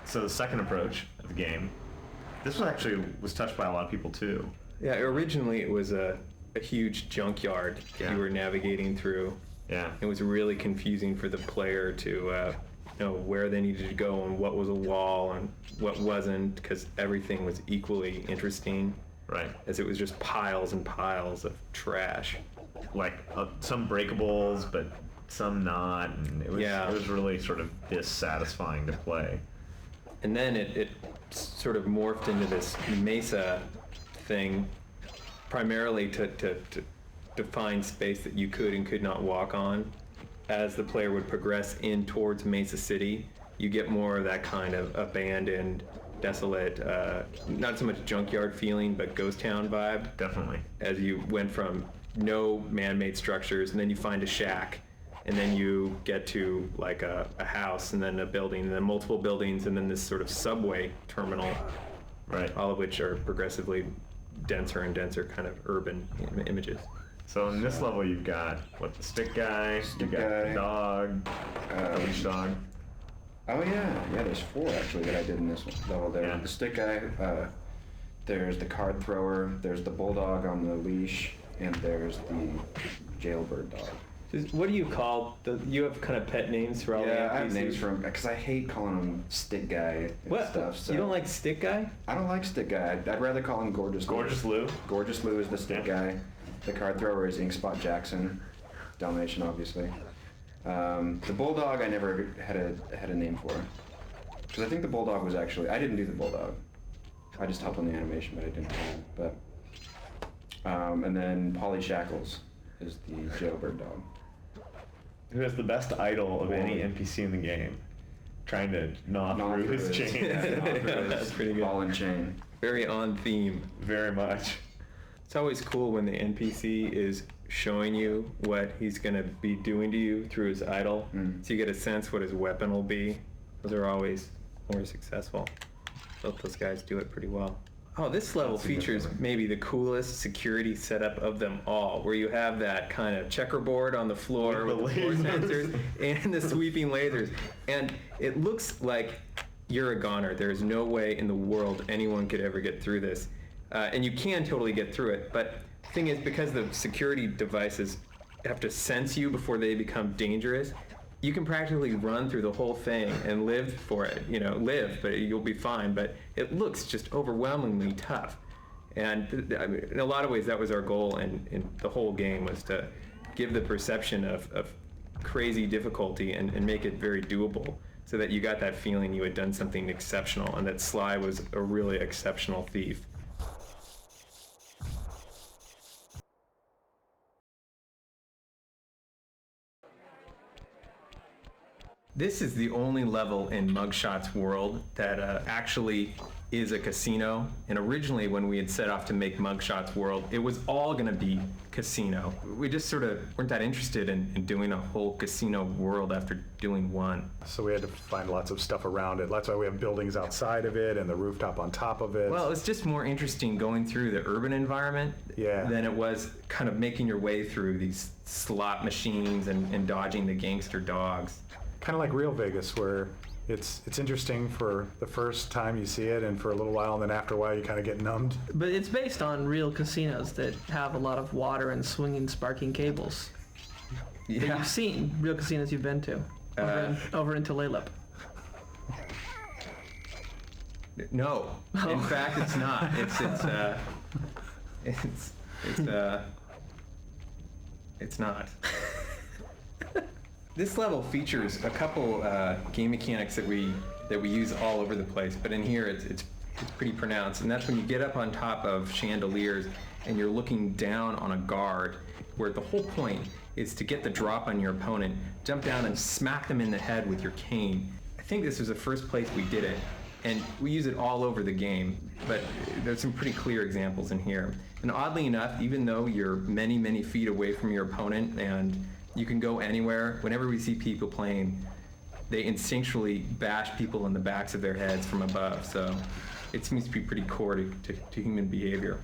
So the second approach of the game, this was touched by a lot of people too. Yeah, originally it was a huge junkyard that you were navigating through. Yeah. It was really confusing for the player to know where they needed to go and what was a wall and what wasn't, because everything was equally interesting. Right. As it was just piles and piles of trash. Like some breakables, but some not. And it was really sort of dissatisfying to play. And then it sort of morphed into this mesa thing, primarily to define space that you could and could not walk on. As the player would progress in towards Mesa City, you get more of that kind of abandoned, desolate, not so much junkyard feeling, but ghost town vibe. Definitely. As you went from no man-made structures, and then you find a shack, and then you get to like a house, and then a building, and then multiple buildings, and then this sort of subway terminal. Right. All of which are progressively denser and denser kind of urban images. So in this level, you've got the stick guy, you've got the dog, the leash dog. Oh yeah, there's 4 actually that I did in this level. There's the stick guy, there's the card thrower, there's the bulldog on the leash, and there's the jailbird dog. What do you call you have kind of pet names for all the NPCs? Yeah, I have names for them because I hate calling him stick guy and stuff. So. You don't like stick guy? I don't like stick guy. I'd rather call him Gorgeous Lou. Gorgeous Lou? Gorgeous Lou is the stick guy. The card thrower is Inkspot Jackson, Dalmatian obviously. The bulldog I never had a name for, because I think the bulldog was actually, I didn't do the bulldog. I just helped on the animation, but I didn't do it. But and then Polly Shackles is the jailbird dog. Who has the best idol of any NPC in the game, trying to gnaw through his chain. That's pretty good. Ball and chain. Very on theme. Very much. It's always cool when the NPC is showing you what he's going to be doing to you through his idol, so you get a sense what his weapon will be. Those are always more successful. Both those guys do it pretty well. Oh, this level features maybe the coolest security setup of them all, where you have that kind of checkerboard on the floor with the floor sensors and the sweeping lasers. And it looks like you're a goner. There's no way in the world anyone could ever get through this. And you can totally get through it, but the thing is, because the security devices have to sense you before they become dangerous, you can practically run through the whole thing and live for it. But you'll be fine. But it looks just overwhelmingly tough. And in a lot of ways, that was our goal in the whole game, was to give the perception of crazy difficulty and make it very doable, so that you got that feeling you had done something exceptional and that Sly was a really exceptional thief. This is the only level in Mugshot's world that actually is a casino. And originally, when we had set off to make Mugshot's world, it was all going to be casino. We just sort of weren't that interested in doing a whole casino world after doing one. So we had to find lots of stuff around it. That's why we have buildings outside of it and the rooftop on top of it. Well, it's just more interesting going through the urban environment than it was kind of making your way through these slot machines and dodging the gangster dogs. Kind of like Real Vegas, where it's interesting for the first time you see it, and for a little while, and then after a while you kind of get numbed. But it's based on real casinos that have a lot of water and swinging, sparking cables. Yeah. That you've seen, real casinos you've been to, over in Tulalip. No, in fact, it's not. It's not. This level features a couple game mechanics that we use all over the place, but in here it's pretty pronounced, and that's when you get up on top of chandeliers and you're looking down on a guard, where the whole point is to get the drop on your opponent, jump down and smack them in the head with your cane. I think this was the first place we did it, and we use it all over the game, but there's some pretty clear examples in here. And oddly enough, even though you're many, many feet away from your opponent and you can go anywhere, whenever we see people playing, they instinctually bash people in the backs of their heads from above. So it seems to be pretty core to human behavior.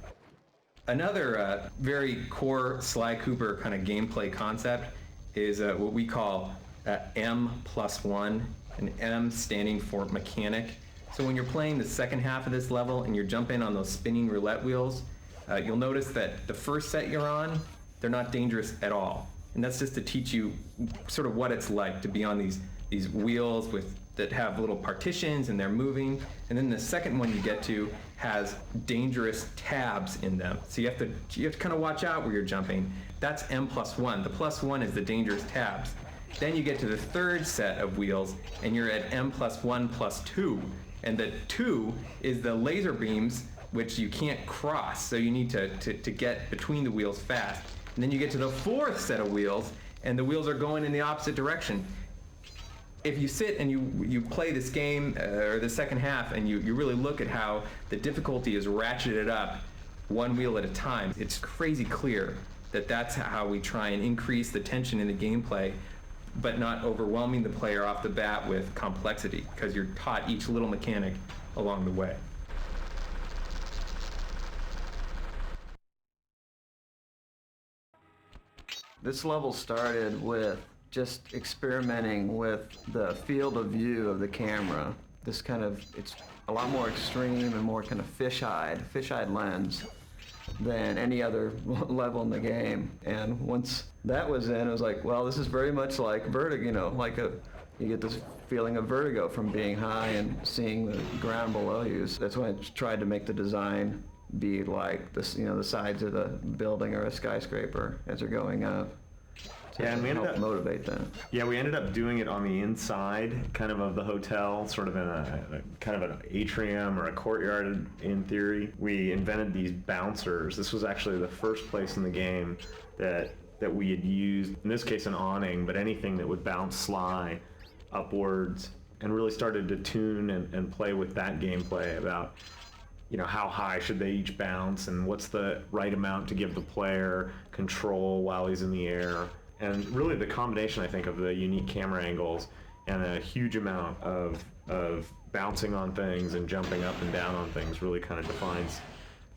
Another very core Sly Cooper kind of gameplay concept is what we call M+1, an M standing for mechanic. So when you're playing the second half of this level and you're jumping on those spinning roulette wheels, you'll notice that the first set you're on, they're not dangerous at all. And that's just to teach you sort of what it's like to be on these wheels that have little partitions and they're moving. And then the second one you get to has dangerous tabs in them. So you have to kind of watch out where you're jumping. That's M+1. The +1 is the dangerous tabs. Then you get to the third set of wheels and you're at M+1+2. And the 2 is the laser beams, which you can't cross. So you need to get between the wheels fast. And then you get to the fourth set of wheels and the wheels are going in the opposite direction. If you sit and you play this game, or the second half, and you really look at how the difficulty is ratcheted up one wheel at a time, it's crazy clear that that's how we try and increase the tension in the gameplay, but not overwhelming the player off the bat with complexity, because you're taught each little mechanic along the way. This level started with just experimenting with the field of view of the camera. This kind of, it's a lot more extreme and more kind of fish-eyed lens than any other level in the game. And once that was in, it was like, well, this is very much like Vertigo, like you get this feeling of vertigo from being high and seeing the ground below you. So that's when I tried to make the design be like this, the sides of the building or a skyscraper as they're going up. Yeah, and we ended up motivate that. Yeah, we ended up doing it on the inside, kind of the hotel, sort of in a kind of an atrium or a courtyard in theory. We invented these bouncers. This was actually the first place in the game that we had used, in this case, an awning, but anything that would bounce sly upwards, and really started to tune and play with that gameplay about, how high should they each bounce and what's the right amount to give the player control while he's in the air. And really the combination, I think, of the unique camera angles and a huge amount of bouncing on things and jumping up and down on things really kind of defines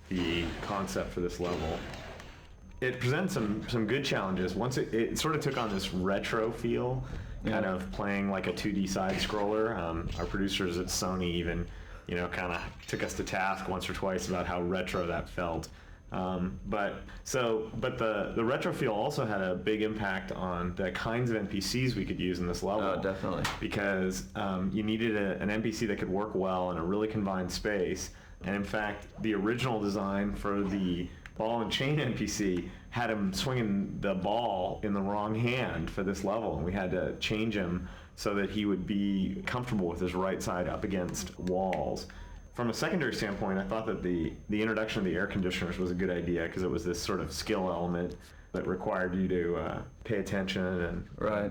the concept for this level. It presents some good challenges. Once it sort of took on this retro feel, kind of playing like a 2D side scroller. Our producers at Sony even, kind of took us to task once or twice about how retro that felt. But the retro feel also had a big impact on the kinds of NPCs we could use in this level. Oh, definitely. Because you needed an NPC that could work well in a really confined space. And in fact, the original design for the ball and chain NPC had him swinging the ball in the wrong hand for this level, and we had to change him so that he would be comfortable with his right side up against walls. From a secondary standpoint, I thought that the introduction of the air conditioners was a good idea because it was this sort of skill element that required you to pay attention. And right.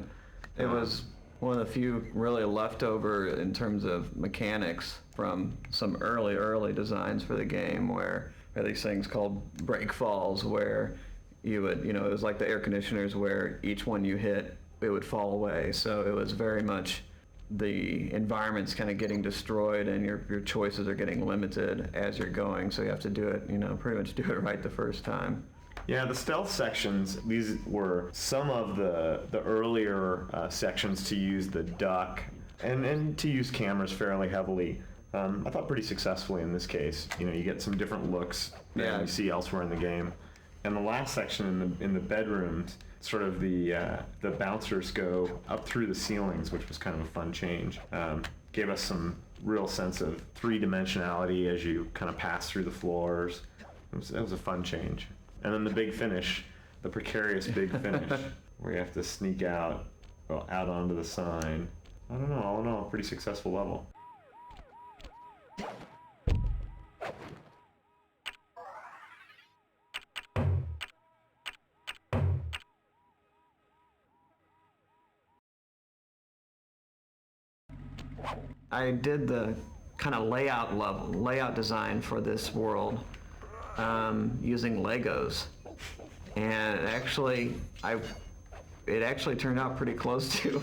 It was one of the few really leftover in terms of mechanics from some early designs for the game, where there are these things called break falls, where you would, it was like the air conditioners where each one you hit, it would fall away. So it was very much the environment's kind of getting destroyed and your choices are getting limited as you're going, so you have to do it, pretty much do it right the first time. Yeah, the stealth sections, these were some of the earlier sections to use the duck and to use cameras fairly heavily. I thought pretty successfully in this case. You get some different looks than you see elsewhere in the game. And the last section in the bedrooms, sort of the bouncers go up through the ceilings, which was kind of a fun change. Gave us some real sense of three-dimensionality as you kind of pass through the floors. That was a fun change. And then the big finish, the precarious big finish, where you have to sneak out onto the sign. I don't know, all in all, a pretty successful level. I did the kind of layout design for this world using Legos, and it actually turned out pretty close to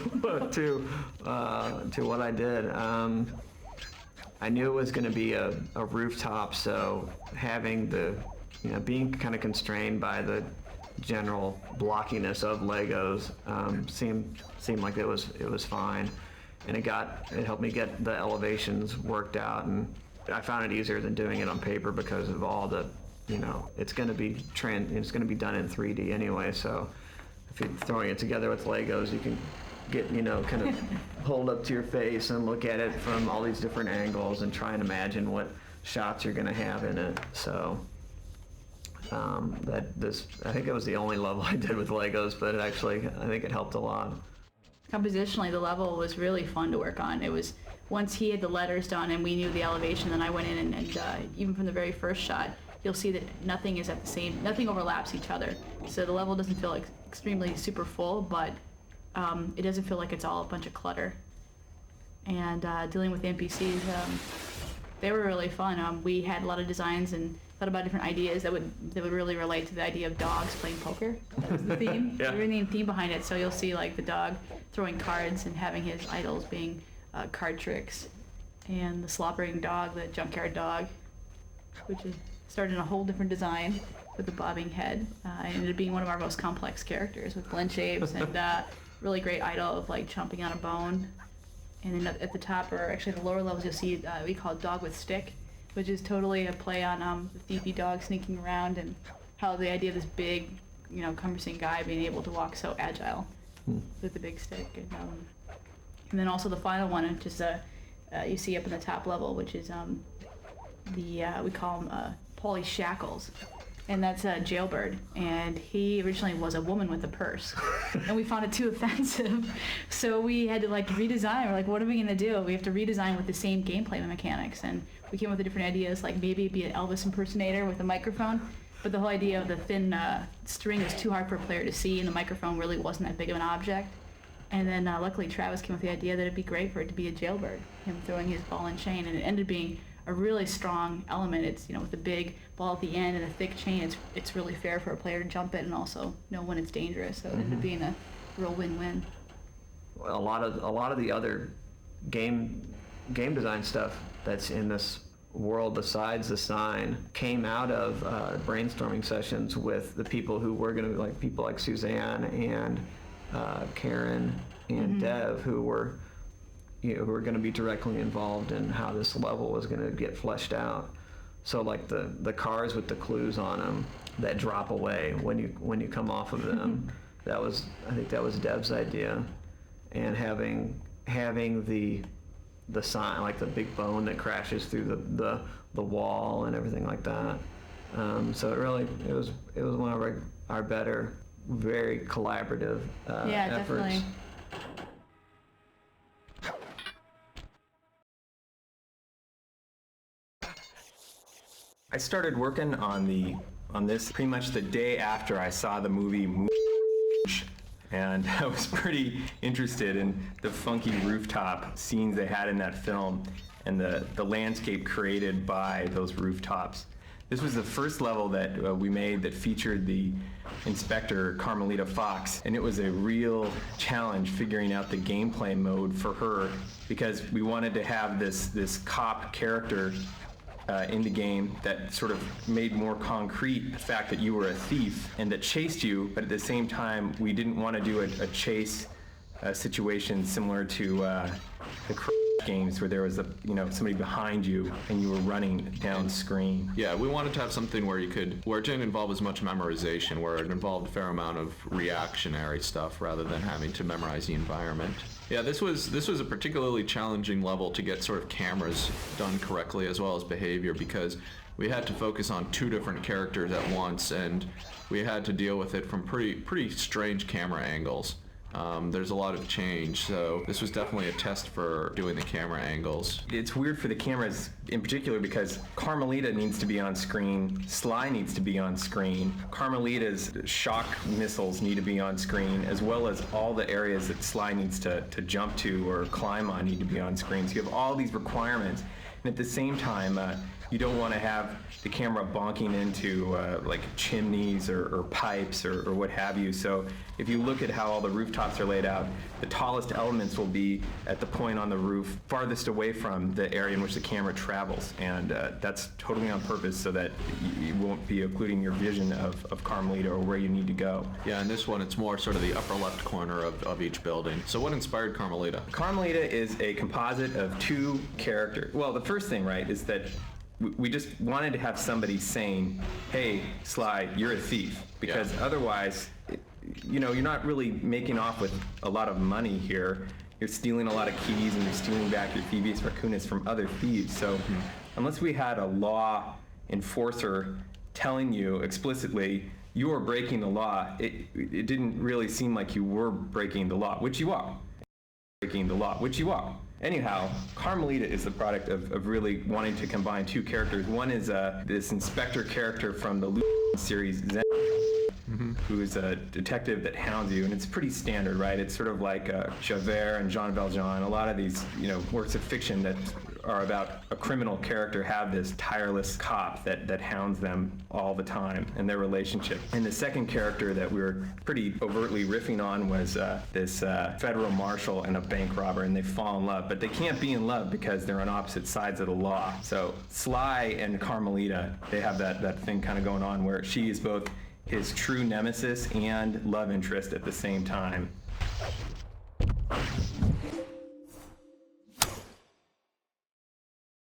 what I did. I knew it was going to be a rooftop, so having being kind of constrained by the general blockiness of Legos seemed like it was fine. and it helped me get the elevations worked out, and I found it easier than doing it on paper because of all the, it's going to be done in 3D anyway. So if you're throwing it together with Legos, you can get, kind of hold up to your face and look at it from all these different angles and try and imagine what shots you're going to have in it. So I think it was the only level I did with Legos, but I think it helped a lot. Compositionally, the level was really fun to work on. It was, once he had the letters done and we knew the elevation, then I went in and even from the very first shot, you'll see that nothing overlaps each other. So the level doesn't feel like extremely super full, but it doesn't feel like it's all a bunch of clutter. And dealing with NPCs, they were really fun. We had a lot of designs and thought about different ideas that would really relate to the idea of dogs playing poker. That was the theme. Yeah. The main theme behind it. So you'll see like the dog throwing cards and having his idols being card tricks, and the slobbering dog, the junkyard dog, which is started in a whole different design with the bobbing head. It ended up being one of our most complex characters with blend shapes and really great idol of like chomping on a bone. And then at the top, or actually the lower levels, you'll see we call it Dog with Stick, which is totally a play on the thiefy dog sneaking around and how the idea of this big, cumbersome guy being able to walk so agile with the big stick. And then also the final one, which is you see up in the top level, which is we call him Paulie Shackles. And that's a jailbird, and he originally was a woman with a purse, and we found it too offensive, so we had to redesign. We're like, what are we gonna do? We have to redesign with the same gameplay mechanics, and we came up with different ideas, like maybe it'd be an Elvis impersonator with a microphone, but the whole idea of the thin string was too hard for a player to see, and the microphone really wasn't that big of an object. And then luckily Travis came with the idea that it'd be great for it to be a jailbird, him throwing his ball and chain, and it ended up being a really strong element. It's, with the big ball at the end and a thick chain, it's really fair for a player to jump it and also know when it's dangerous. So it ended up being a real win-win. Well, a lot of the other game design stuff that's in this world besides the sign came out of brainstorming sessions with the people who were going to, people like Suzanne and Karen and Dev, who were going to be directly involved in how this level was going to get fleshed out. So the cars with the clues on them that drop away when you come off of them, I think that was Dev's idea, and having the sign, like the big bone that crashes through the wall and everything like that. So it was one of our better, very collaborative efforts. Definitely. I started working on this pretty much the day after I saw the movie Moosh, and I was pretty interested in the funky rooftop scenes they had in that film and the landscape created by those rooftops. This was the first level that we made that featured the inspector Carmelita Fox, and it was a real challenge figuring out the gameplay mode for her, because we wanted to have this cop character in the game that sort of made more concrete the fact that you were a thief and that chased you, but at the same time we didn't want to do a chase situation similar to the games where there was somebody behind you and you were running down screen. Yeah, we wanted to have something where it didn't involve as much memorization, where it involved a fair amount of reactionary stuff rather than having to memorize the environment. Yeah, this was a particularly challenging level to get sort of cameras done correctly as well as behavior, because we had to focus on two different characters at once, and we had to deal with it from pretty strange camera angles. There's a lot of change, so this was definitely a test for doing the camera angles. It's weird for the cameras in particular because Carmelita needs to be on screen, Sly needs to be on screen, Carmelita's shock missiles need to be on screen, as well as all the areas that Sly needs to jump to or climb on need to be on screen. So you have all these requirements, and at the same time, You don't want to have the camera bonking into like chimneys or pipes or what have you. So if you look at how all the rooftops are laid out, the tallest elements will be at the point on the roof farthest away from the area in which the camera travels. And that's totally on purpose so that you won't be occluding your vision of Carmelita or where you need to go. Yeah, in this one, it's more sort of the upper left corner of each building. So what inspired Carmelita? Carmelita is a composite of two characters. Well, the first thing, right, is that we just wanted to have somebody saying, hey, Sly, you're a thief. Because otherwise, you know, you're not really making off with a lot of money here. You're stealing a lot of keys and you're stealing back your Thievius Raccoonus from other thieves. So unless we had a law enforcer telling you explicitly, you are breaking the law, it didn't really seem like you were breaking the law, which you are. Breaking the law, which you are. Anyhow, Carmelita is the product of really wanting to combine two characters. One is this inspector character from the series, Zen, who is a detective that hounds you, and it's pretty standard, right? It's sort of like Javert and Jean Valjean. A lot of these, you know, works of fiction that are about a criminal character have this tireless cop that hounds them all the time and their relationship. And the second character that we were pretty overtly riffing on was this federal marshal and a bank robber, and they fall in love, but they can't be in love because they're on opposite sides of the law. So Sly and Carmelita, they have that thing kind of going on where she is both his true nemesis and love interest at the same time.